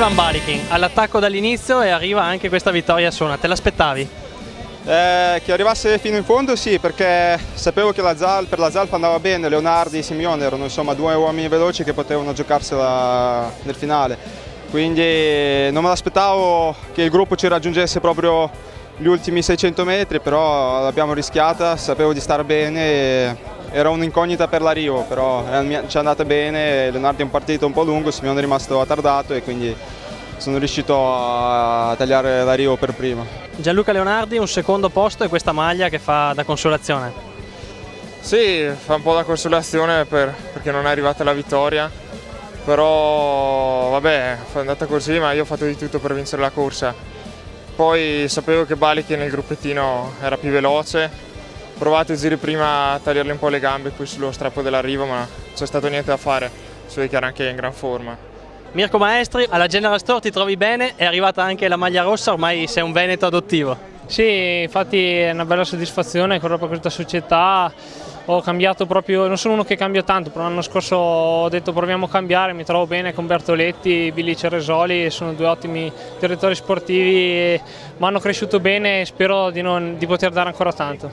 Ivan Balikin all'attacco dall'inizio e arriva anche questa vittoria a Sona, te l'aspettavi? Che arrivasse fino in fondo sì, perché sapevo che per la Zalfa andava bene, Leonardi e Simeone erano insomma due uomini veloci che potevano giocarsela nel finale, quindi non me l'aspettavo che il gruppo ci raggiungesse proprio gli ultimi 600 metri, però l'abbiamo rischiata, sapevo di stare bene, era un'incognita per l'arrivo, però ci è andata bene, Leonardi è un partito un po' lungo, Simeone è rimasto attardato e quindi sono riuscito a tagliare l'arrivo per primo. Gianluca Leonardi, un secondo posto e questa maglia che fa da consolazione. Sì, fa un po' da consolazione perché non è arrivata la vittoria, però vabbè, è andata così, ma io ho fatto di tutto per vincere la corsa. Poi sapevo che Balikin nel gruppettino era più veloce, ho provato i giri prima a tagliargli un po' le gambe qui sullo strappo dell'arrivo, ma non c'è stato niente da fare, si vede che era anche in gran forma. Mirko Maestri, alla General Store ti trovi bene, è arrivata anche la maglia rossa, ormai sei un veneto adottivo. Sì, infatti è una bella soddisfazione con questa società, ho cambiato proprio, non sono uno che cambia tanto, però l'anno scorso ho detto proviamo a cambiare, mi trovo bene con Bertoletti, Billy Ceresoli, sono due ottimi direttori sportivi, mi hanno cresciuto bene e spero di poter dare ancora tanto.